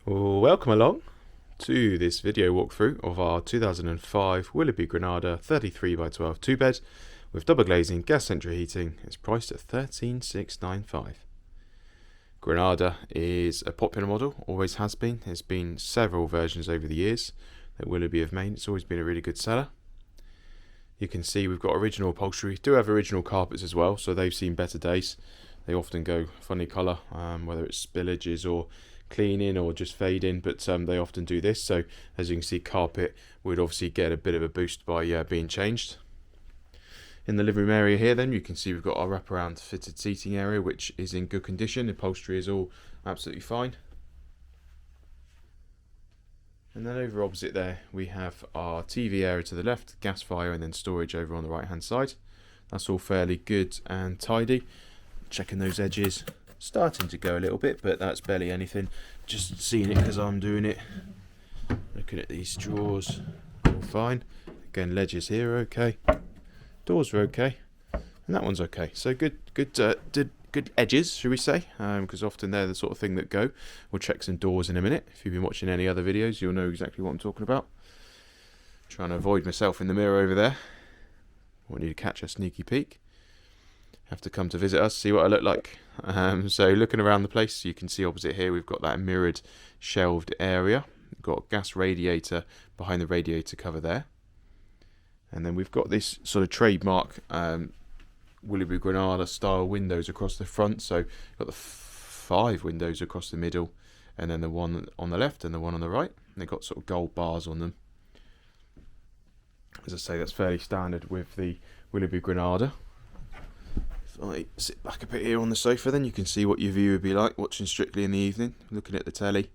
Welcome along to this video walkthrough of our 2005 Willerby Granada 33 by 12 2-bed with double glazing, gas central heating. It's priced at $13,695. Granada is a popular model, always has been. There's been several versions over the years that Willerby have made. It's always been a really good seller. You can see we've got original upholstery, do have original carpets as well, so they've seen better days. They often go funny colour, whether it's spillages or cleaning or just fading, but they often do this. So as you can see, carpet would obviously get a bit of a boost by being changed. In the living room area here then, you can see we've got our wraparound fitted seating area, which is in good condition. The upholstery is all absolutely fine. And then over opposite there we have our TV area to the left, gas fire, and then storage over on the right hand side. That's all fairly good and tidy. Checking those edges, starting to go a little bit, but that's barely anything. Just seeing it because I'm doing it. Looking at these drawers, all fine. Again, ledges here are okay. Doors are okay, and that one's okay. So good edges, should we say? Because often they're the sort of thing that go. We'll check some doors in a minute. If you've been watching any other videos, you'll know exactly what I'm talking about. Trying to avoid myself in the mirror over there. Want you to catch a sneaky peek. Have to come to visit us, see what I look like. So looking around the place, you can see opposite here we've got that mirrored shelved area. We've got a gas radiator behind the radiator cover there. And then we've got this sort of trademark Willerby Granada style windows across the front. So you've got the 5 windows across the middle, and then the one on the left and the one on the right. And they've got sort of gold bars on them. As I say, that's fairly standard with the Willerby Granada. If I sit back a bit here on the sofa, then you can see what your view would be like watching Strictly in the evening, looking at the telly.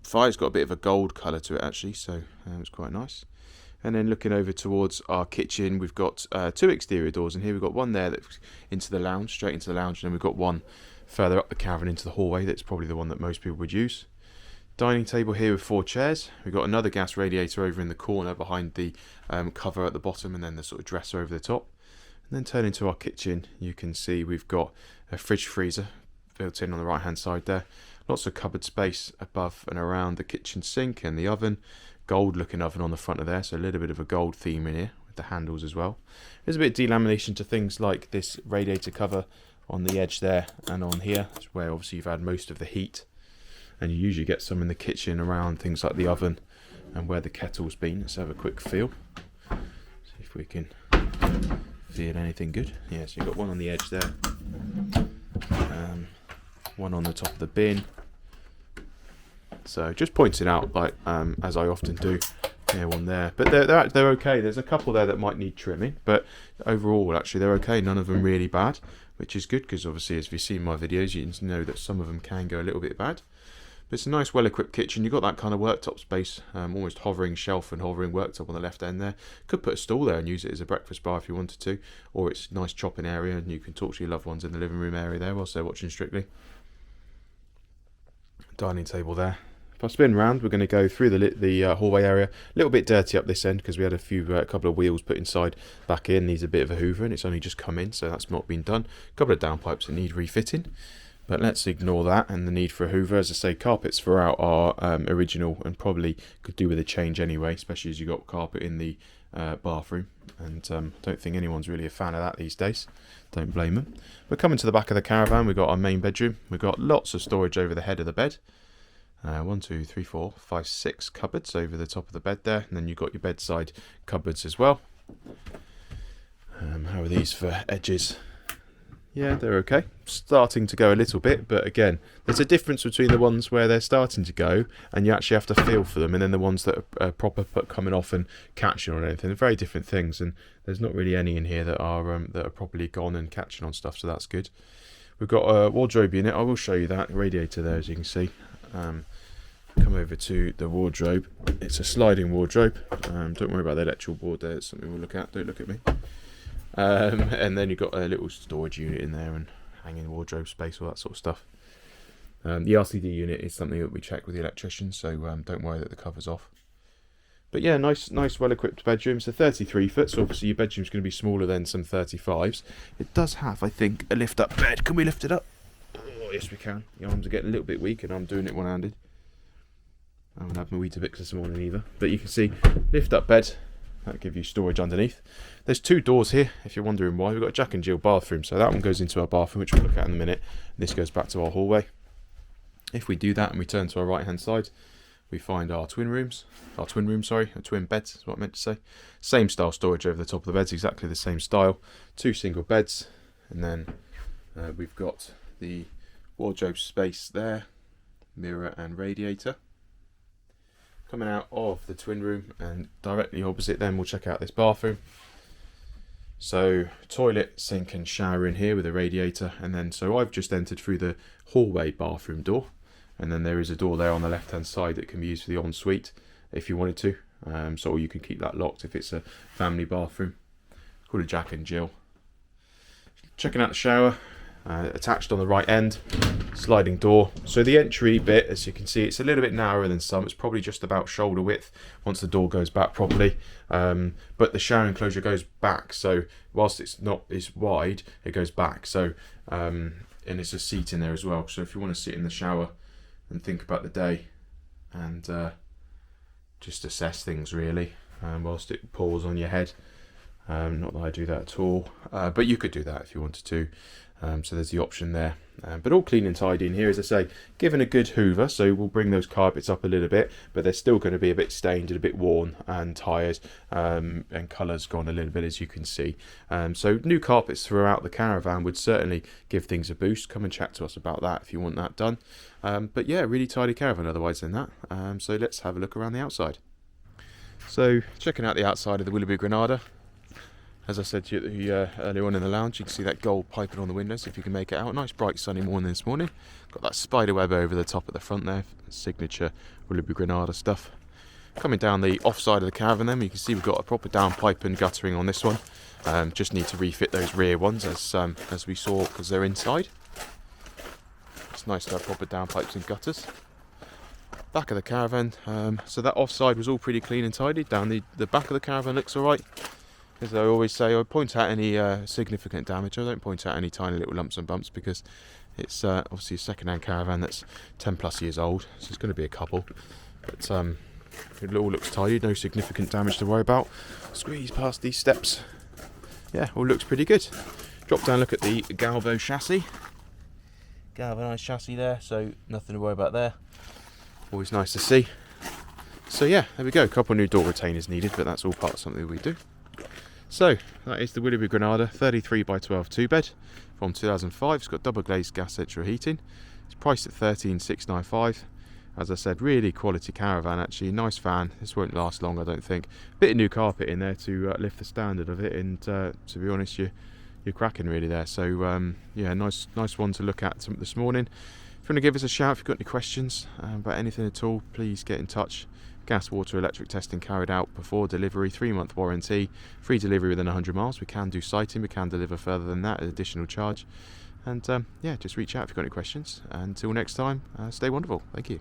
Fire's got a bit of a gold colour to it actually, so it's quite nice. And then looking over towards our kitchen, we've got 2 exterior doors in here. We've got one there that's into the lounge, straight into the lounge, and then we've got one further up the caravan into the hallway. That's probably the one that most people would use. Dining table here with 4 chairs. We've got another gas radiator over in the corner behind the cover at the bottom, and then the sort of dresser over the top. And then turning to our kitchen, you can see we've got a fridge freezer built in on the right hand side there. Lots of cupboard space above and around the kitchen sink and the oven. Gold looking oven on the front of there, so a little bit of a gold theme in here with the handles as well. There's a bit of delamination to things like this radiator cover on the edge there and on here. That's where obviously you've had most of the heat, and you usually get some in the kitchen around things like the oven and where the kettle's been. Let's have a quick feel, see if we can feel anything good. Yeah, so you've got one on the edge there, one on the top of the bin. So just pointing out, like as I often do, there, one there, but they're okay. There's a couple there that might need trimming, but overall actually they're okay. None of them really bad, which is good, because obviously as you've seen my videos, you know that some of them can go a little bit bad. But it's a nice, well-equipped kitchen. You've got that kind of worktop space, almost hovering shelf and hovering worktop on the left end there. Could put a stool there and use it as a breakfast bar if you wanted to, or it's a nice chopping area, and you can talk to your loved ones in the living room area there whilst they're watching Strictly. Dining table there. If I spin round, we're going to go through the hallway area. A little bit dirty up this end because we had a couple of wheels put inside back in. Needs a bit of a hoover, and it's only just come in, so that's not been done. A couple of downpipes that need refitting, but let's ignore that and the need for a hoover. As I say, carpets throughout are original and probably could do with a change anyway, especially as you've got carpet in the bathroom, and don't think anyone's really a fan of that these days. Don't blame them. We're coming to the back of the caravan. We've got our main bedroom. We've got lots of storage over the head of the bed. 1, 2, 3, 4, 5, 6 cupboards over the top of the bed there, and then you've got your bedside cupboards as well. How are these for edges? Yeah, they're okay. Starting to go a little bit, but again, there's a difference between the ones where they're starting to go and you actually have to feel for them, and then the ones that are proper coming off and catching on anything. They're very different things, and there's not really any in here that are properly gone and catching on stuff, so that's good. We've got a wardrobe unit. I will show you that radiator there, as you can see. Come over to the wardrobe. It's a sliding wardrobe. Don't worry about the electrical board there. It's something we'll look at. Don't look at me. And then you've got a little storage unit in there and hanging wardrobe space, all that sort of stuff. The RCD unit is something that we check with the electrician, so don't worry that the cover's off. But yeah, nice well-equipped bedroom. So 33 foot, so obviously your bedroom's going to be smaller than some 35s. It does have, I think, a lift-up bed. Can we lift it up? Oh, yes we can. The arms are getting a little bit weak and I'm doing it one-handed. I haven't had my Weetabix this morning either. But you can see, lift up bed, that'll give you storage underneath. There's 2 doors here, if you're wondering why. We've got a Jack and Jill bathroom, so that one goes into our bathroom, which we'll look at in a minute. This goes back to our hallway. If we do that and we turn to our right hand side, we find our twin beds is what I meant to say. Same style storage over the top of the beds, exactly the same style. 2 single beds, and then we've got the wardrobe space there, mirror and radiator. Coming out of the twin room, and directly opposite then we'll check out this bathroom. So toilet, sink and shower in here with a radiator, and then so I've just entered through the hallway bathroom door, and then there is a door there on the left hand side that can be used for the ensuite if you wanted to, so you can keep that locked if it's a family bathroom. It's called a Jack and Jill. Checking out the shower, attached on the right end, sliding door. So the entry bit, as you can see, it's a little bit narrower than some. It's probably just about shoulder width once the door goes back properly, but the shower enclosure goes back, so whilst it's not as wide, it goes back. So and it's a seat in there as well, so if you want to sit in the shower and think about the day and just assess things really, whilst it pours on your head. Not that I do that at all, but you could do that if you wanted to. So there's the option there, but all clean and tidy in here, as I say, given a good hoover, so we'll bring those carpets up a little bit, but they're still going to be a bit stained and a bit worn and tired, and colours gone a little bit, as you can see. So new carpets throughout the caravan would certainly give things a boost. Come and chat to us about that if you want that done. But yeah, really tidy caravan otherwise than that. So let's have a look around the outside. So checking out the outside of the Willerby Granada. As I said to you earlier on in the lounge, you can see that gold piping on the windows if you can make it out. Nice bright sunny morning this morning. Got that spider web over the top at the front there, signature Willerby Granada stuff. Coming down the off side of the caravan then, you can see we've got a proper downpipe and guttering on this one. Just need to refit those rear ones as we saw, because they're inside. It's nice to have proper downpipes and gutters. Back of the caravan, so that offside was all pretty clean and tidy. Down the back of the caravan looks alright. As I always say, I point out any significant damage. I don't point out any tiny little lumps and bumps, because it's obviously a second-hand caravan that's 10 plus years old, so there's going to be a couple. But it all looks tidy, no significant damage to worry about. Squeeze past these steps. Yeah, all looks pretty good. Drop down, look at the Galvo chassis. Galvanised chassis there, so nothing to worry about there. Always nice to see. So yeah, there we go. A couple new door retainers needed, but that's all part of something we do. So that is the Willerby Granada 33 by 12 2-bed from 2005. It's got double glazed gas central heating. It's priced at $13,695. As I said, really quality caravan actually. Nice fan. This won't last long, I don't think. Bit of new carpet in there to lift the standard of it, and to be honest, you're cracking really there. So yeah, nice one to look at this morning. If you want to give us a shout if you've got any questions about anything at all, please get in touch. Gas, water, electric testing carried out before delivery, 3-month warranty, free delivery within 100 miles. We can do sighting, we can deliver further than that at additional charge. And yeah, just reach out if you've got any questions. Until next time, stay wonderful. Thank you.